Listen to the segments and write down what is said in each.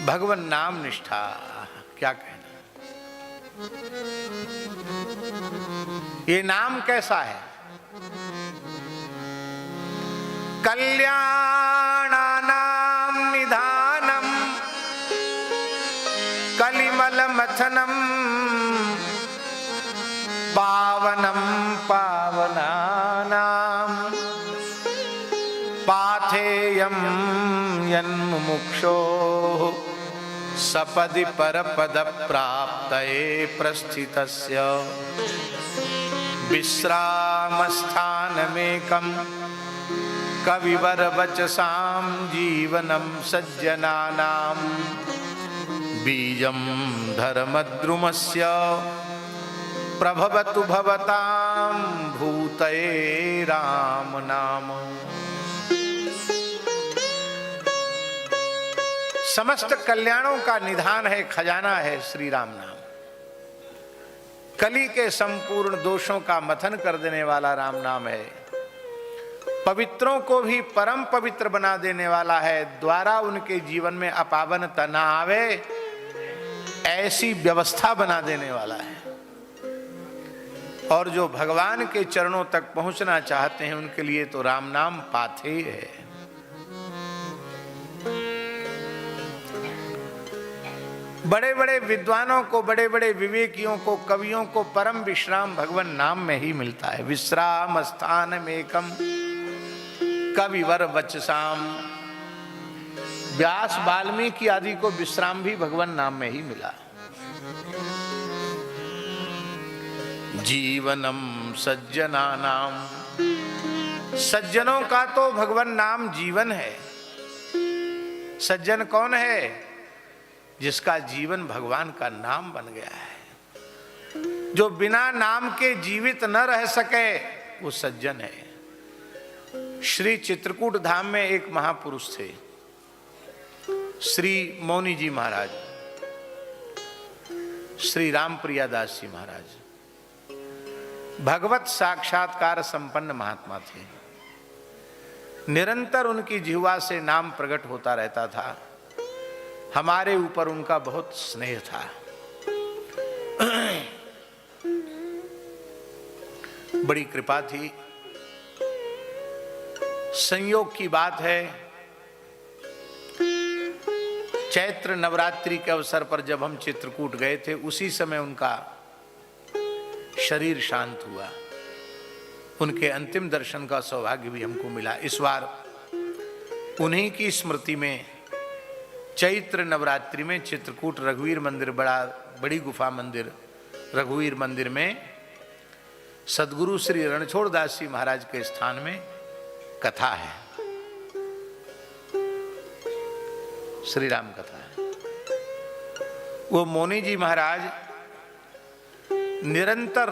भगवन नाम निष्ठा, क्या कहना। ये नाम कैसा है? कल्याणानां निधानम कलिमल मथनम पावनम पावनानां पाथेयं यन्मुमुक्षो सपदि परपद प्राप्तये प्रस्थितस्य विश्रामस्थानमेकं कविवर वचसां जीवनं सज्जनानां बीजं धर्मद्रुमस्य प्रभवतु भवतां भूतये राम नाम। समस्त कल्याणों का निधान है, खजाना है श्री राम नाम। कली के संपूर्ण दोषों का मथन कर देने वाला राम नाम है। पवित्रों को भी परम पवित्र बना देने वाला है, द्वारा उनके जीवन में अपावनता न आवे ऐसी व्यवस्था बना देने वाला है। और जो भगवान के चरणों तक पहुंचना चाहते हैं उनके लिए तो राम नाम पाथेय है। बड़े बड़े विद्वानों को, बड़े बड़े विवेकियों को, कवियों को परम विश्राम भगवान नाम में ही मिलता है। विश्राम स्थान मेकम कविवर वचसाम। व्यास वाल्मीकि आदि को विश्राम भी भगवान नाम में ही मिला। जीवनम सज्जनानाम, सज्जनों का तो भगवान नाम जीवन है। सज्जन कौन है? जिसका जीवन भगवान का नाम बन गया है। जो बिना नाम के जीवित न रह सके वो सज्जन है। श्री चित्रकूट धाम में एक महापुरुष थे, श्री मौनी जी महाराज, श्री राम प्रियादास जी महाराज। भगवत साक्षात्कार संपन्न महात्मा थे। निरंतर उनकी जिह्वा से नाम प्रकट होता रहता था। हमारे ऊपर उनका बहुत स्नेह था। बड़ी कृपा थी। संयोग की बात है, चैत्र नवरात्रि के अवसर पर जब हम चित्रकूट गए थे, उसी समय उनका शरीर शांत हुआ। उनके अंतिम दर्शन का सौभाग्य भी हमको मिला। इस बार उन्हीं की स्मृति में चैत्र नवरात्रि में चित्रकूट रघुवीर मंदिर, बड़ी गुफा मंदिर रघुवीर मंदिर में सदगुरु श्री रणछोड़ दास जी महाराज के स्थान में कथा है, श्री राम कथा है। वो मौनी जी महाराज निरंतर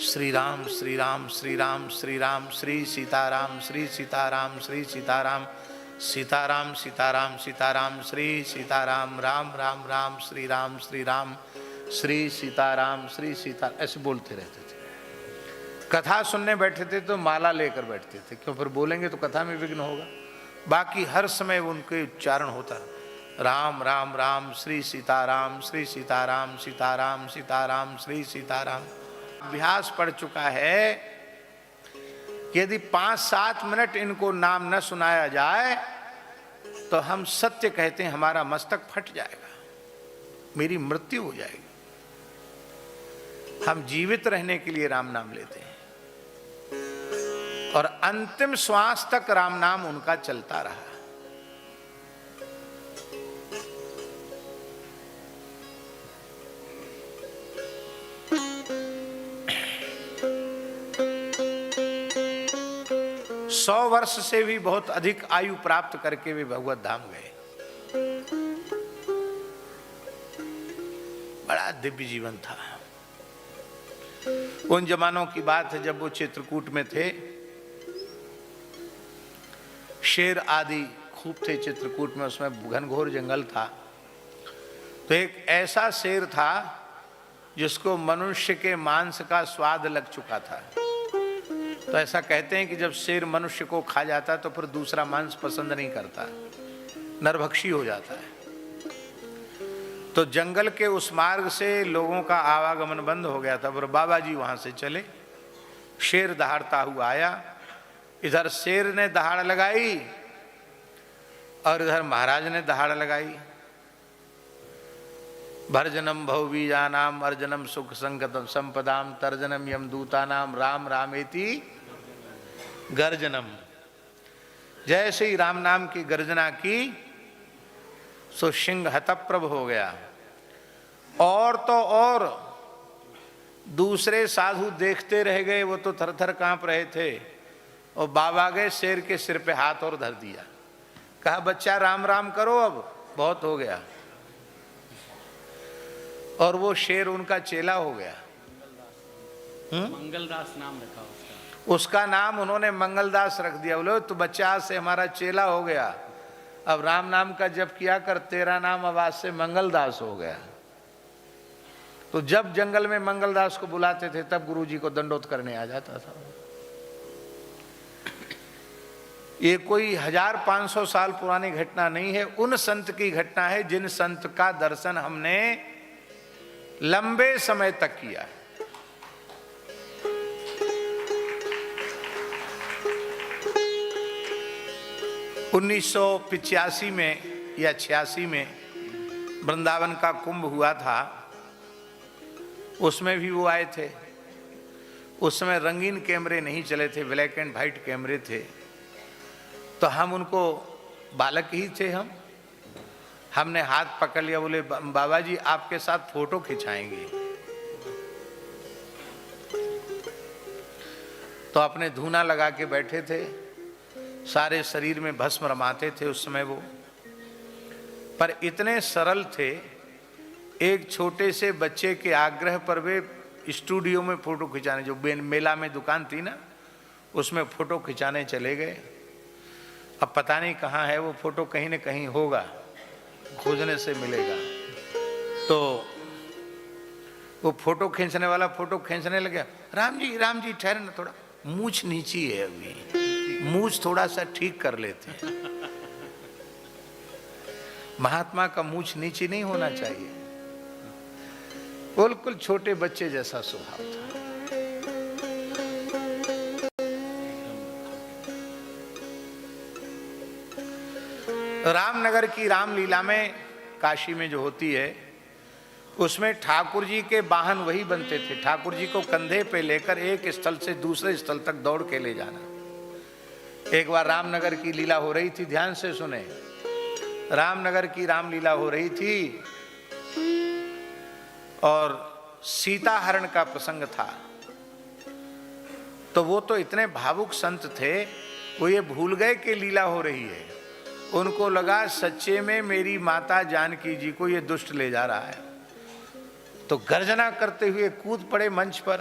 श्री राम श्री राम श्री राम श्री राम श्री सीताराम श्री सीताराम श्री सीताराम सीताराम सीताराम सीताराम श्री सीताराम राम राम राम श्री राम श्री राम श्री सीताराम श्री सीता, ऐसे बोलते रहते थे। कथा सुनने बैठे थे तो माला लेकर बैठते थे, क्यों? फिर बोलेंगे तो कथा में विघ्न होगा। बाकी हर समय उनके उच्चारण होता राम राम राम श्री सीताराम श्री सीताराम सीताराम सीताराम श्री सीताराम। अभ्यास पड़ चुका है। यदि 5-7 मिनट इनको नाम न सुनाया जाए तो हम सत्य कहते हैं हमारा मस्तक फट जाएगा, मेरी मृत्यु हो जाएगी। हम जीवित रहने के लिए राम नाम लेते हैं और अंतिम श्वास तक राम नाम उनका चलता रहा। सौ वर्ष से भी बहुत अधिक आयु प्राप्त करके वे भगवत धाम गए। बड़ा दिव्य जीवन था। उन जमानों की बात है जब वो चित्रकूट में थे। शेर आदि खूब थे चित्रकूट में, उसमें घनघोर जंगल था। तो एक ऐसा शेर था जिसको मनुष्य के मांस का स्वाद लग चुका था। तो ऐसा कहते हैं कि जब शेर मनुष्य को खा जाता तो फिर दूसरा मांस पसंद नहीं करता, नरभक्षी हो जाता है। तो जंगल के उस मार्ग से लोगों का आवागमन बंद हो गया था। पर बाबा जी वहां से चले, शेर दहाड़ता हुआ आया। इधर शेर ने दहाड़ लगाई और इधर महाराज ने दहाड़ लगाई। भर्जनम भवबीजानाम अर्जनम सुख संगतम संपदाम तर्जनम यमदूतानाम राम रामेति गर्जनम। जैसे ही राम नाम की गर्जना की सो सिंह हतप्रभ हो गया। और तो और दूसरे साधु देखते रह गए, वो तो थर थर कांप रहे थे। और बाबा गए, शेर के सिर पे हाथ और धर दिया, कहा बच्चा राम राम करो, अब बहुत हो गया। और वो शेर उनका चेला हो गया। मंगलदास नाम रखा उसका नाम उन्होंने मंगलदास रख दिया। बोले तो बच्चा से हमारा चेला हो गया, अब राम नाम का जप किया कर, तेरा नाम अब आज से मंगलदास हो गया। तो जब जंगल में मंगलदास को बुलाते थे तब गुरुजी को दंडोत करने आ जाता था। ये कोई 1500 साल पुरानी घटना नहीं है, उन संत की घटना है जिन संत का दर्शन हमने लंबे समय तक किया। 1985 में या 86 में वृंदावन का कुंभ हुआ था, उसमें भी वो आए थे। उस समय रंगीन कैमरे नहीं चले थे, ब्लैक एंड वाइट कैमरे थे। तो हम उनको, बालक ही थे हमने हाथ पकड़ लिया, बोले बाबा जी आपके साथ फोटो खिंचाएंगे। तो अपने धूना लगा के बैठे थे, सारे शरीर में भस्म रमाते थे उस समय वो, पर इतने सरल थे। एक छोटे से बच्चे के आग्रह पर वे स्टूडियो में फोटो खिंचाने, जो मेला में दुकान थी ना, उसमें फोटो खिंचाने चले गए। अब पता नहीं कहाँ है वो फोटो, कहीं न कहीं होगा, खोजने से मिलेगा। तो वो फोटो खींचने वाला फोटो खींचने लगा, राम जी ठहरे ना, थोड़ा मूछ नीची है, अभी मूछ थोड़ा सा ठीक कर लेते हैं। महात्मा का मूछ नीची नहीं होना चाहिए। बिल्कुल छोटे बच्चे जैसा स्वभाव था। रामनगर की रामलीला में, काशी में जो होती है, उसमें ठाकुर जी के वाहन वही बनते थे। ठाकुर जी को कंधे पे लेकर एक स्थल से दूसरे स्थल तक दौड़ के ले जाना। एक बार रामनगर की लीला हो रही थी, ध्यान से सुने, रामनगर की रामलीला हो रही थी और सीता हरण का प्रसंग था। तो वो तो इतने भावुक संत थे, वो ये भूल गए कि लीला हो रही है। उनको लगा सच्चे में मेरी माता जानकी जी को ये दुष्ट ले जा रहा है। तो गर्जना करते हुए कूद पड़े मंच पर,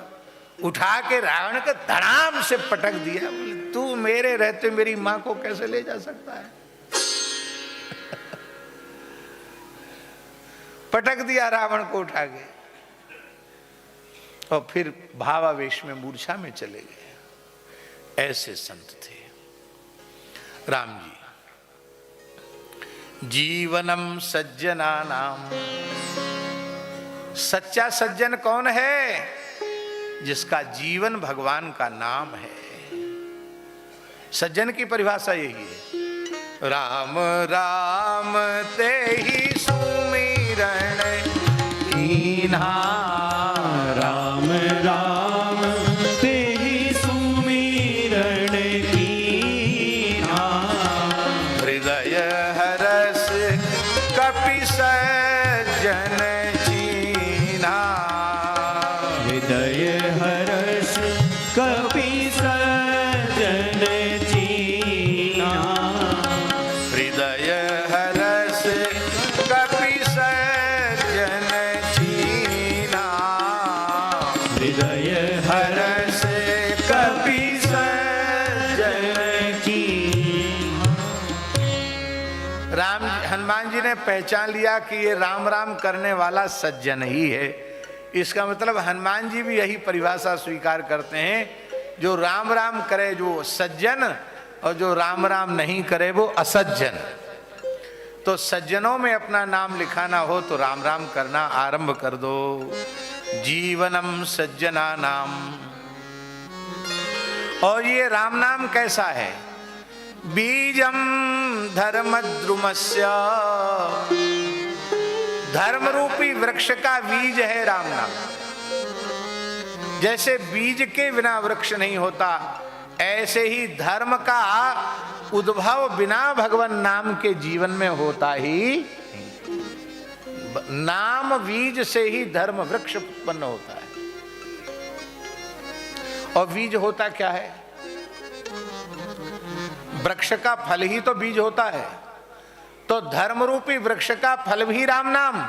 उठा के रावण के धड़ाम से पटक दिया। बोले तू मेरे रहते मेरी मां को कैसे ले जा सकता है। पटक दिया रावण को उठा के, और फिर भावावेश में मूर्छा में चले गए। ऐसे संत थे राम जी। जीवनम सज्जनानाम, सच्चा सज्जन कौन है? जिसका जीवन भगवान का नाम है। सज्जन की परिभाषा यही है, राम राम ते ही सुमिरन कीन्हा, राम राम ते ही सुमिरन कीन्हा, हृदय हरस कपि सज्जन चीन्हा, हृदय हरस कपि सज्जन चीन्हा, हृदय हरस कपि सज्जन चीन्हा, हृदय हरस कपि सज्जन चीन्हा। राम हनुमान जी ने पहचान लिया कि ये राम राम करने वाला सज्जन ही है। इसका मतलब हनुमान जी भी यही परिभाषा स्वीकार करते हैं, जो राम राम करे जो सज्जन, और जो राम राम नहीं करे वो असज्जन। तो सज्जनों में अपना नाम लिखाना हो तो राम राम करना आरंभ कर दो। जीवनम सज्जना नाम। और ये राम नाम कैसा है? बीजम धर्मद्रुमस्य, धर्म रूपी वृक्ष का बीज है राम नाम। जैसे बीज के बिना वृक्ष नहीं होता, ऐसे ही धर्म का उद्भव बिना भगवान नाम के जीवन में होता ही। नाम बीज से ही धर्म वृक्ष उत्पन्न होता है। और बीज होता क्या है? वृक्ष का फल ही तो बीज होता है। तो धर्म रूपी वृक्ष का फल भी राम नाम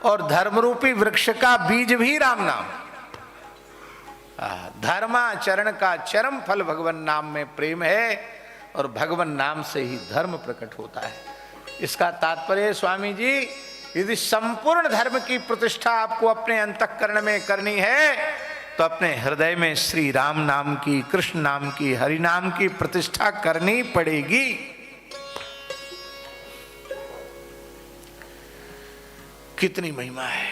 और धर्म रूपी वृक्ष का बीज भी राम नाम। धर्माचरण का चरम फल भगवान नाम में प्रेम है और भगवान नाम से ही धर्म प्रकट होता है। इसका तात्पर्य स्वामी जी, यदि संपूर्ण धर्म की प्रतिष्ठा आपको अपने अंतःकरण में करनी है तो अपने हृदय में श्री राम नाम की, कृष्ण नाम की, हरि नाम की प्रतिष्ठा करनी पड़ेगी। कितनी महिमा है,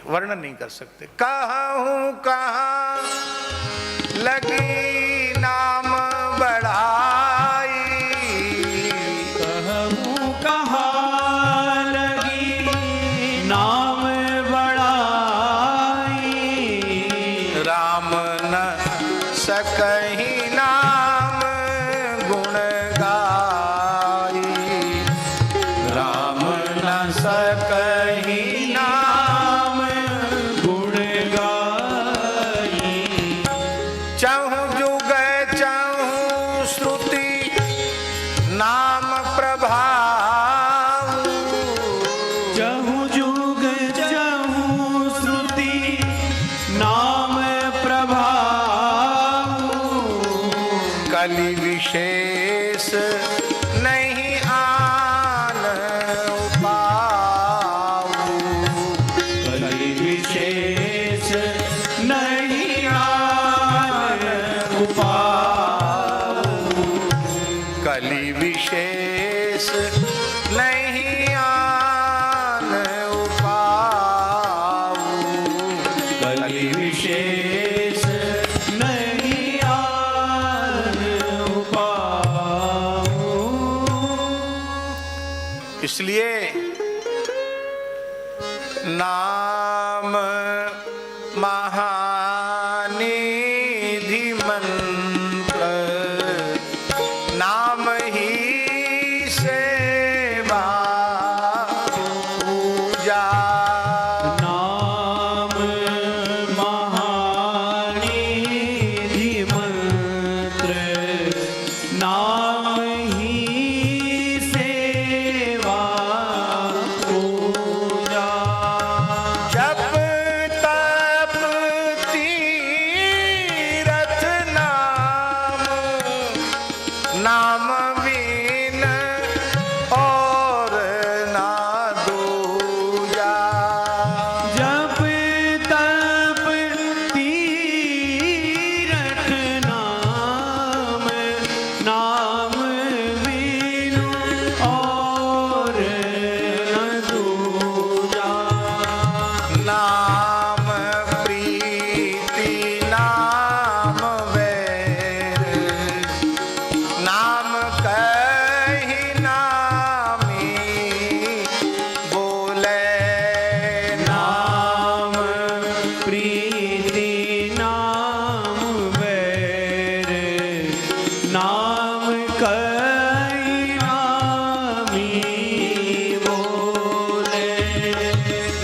वर्णन नहीं कर सकते। कहूं कहां लगी नाम बढ़ाई, कहूं कहां लगी नाम बढ़ाई, राम न सकहि नाम गुण गाई, राम न सकहि विशेष नहीं आन उपाऊ, कलि विशेष नहीं आन उपाऊ, कलि विशेष नहीं आन उपाऊ, कलि विशेष इसलिए नाम महानिधि मंत्र, नाम ही सेवा पूजा, नाम महानिधि मंत्र, नाम ही नाम बिन और ना दूजा, जप तप तीरथ नाम, नाम बिनु और न दूजा, नाम प्रीति नाम वैर, नाम कहि नामी बोले, नाम प्रीति नाम वैर, नाम कहि नामी बोले,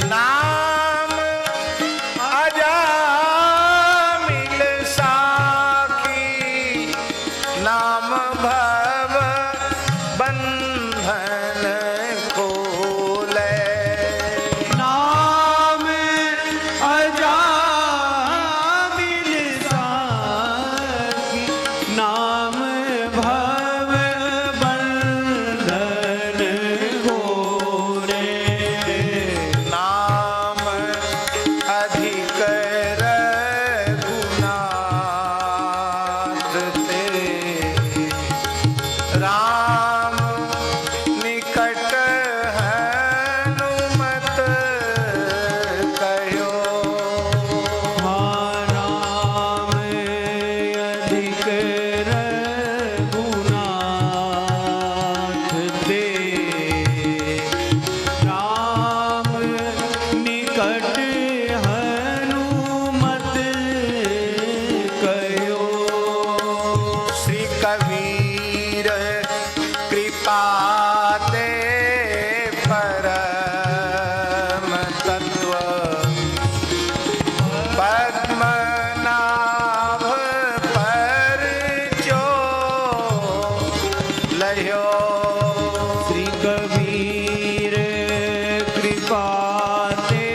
नाम अजामिल साखी, नाम भव बंधन खोले, नाम अजामिल साखी, नाम भव बंधन घोरे, नाम अधिक रघुनाथ तेरे, राम श्री कबीर कृपा ते परम तत्व पद्मनाभ पर जो लयो श्री कबीर कृपा ते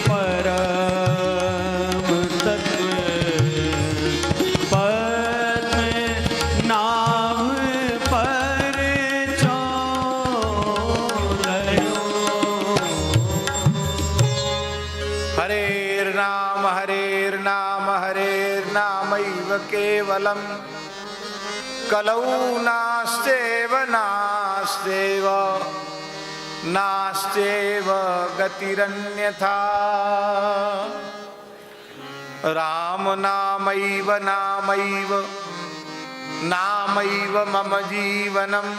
परम तत्व पद्मनाभ पर चोलयो। हरेर्नाम हरेर्नाम हरेर्नामैव केवलम् कलौ नास्त्येव नास्त्येव नास्त्येव गतिरन्यथा। राम नामैव नामैव नामैव मम जीवनम्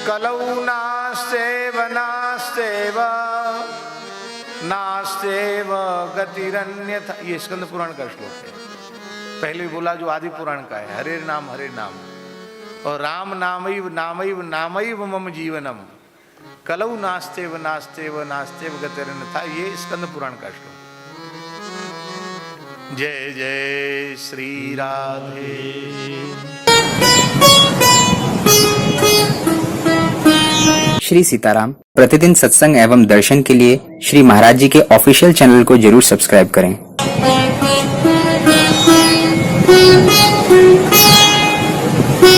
कलौ नास्त्येव नास्त्येव नास्त्येव गतिरन्यथा। ये स्कंद पुराण का श्लोक है। पहले बोला जो आदि पुराण का है, हरे नाम और राम नामैव नामैव नामैव मम जीवनम कलौ नास्त्येव नास्त्येव नास्त्येव गतिरन्यथा। ये स्कंद पुराण का श्लोक। जय जय श्री राधे। श्री सीताराम प्रतिदिन सत्संग एवं दर्शन के लिए श्री महाराज जी के ऑफिशियल चैनल को जरूर सब्सक्राइब करें।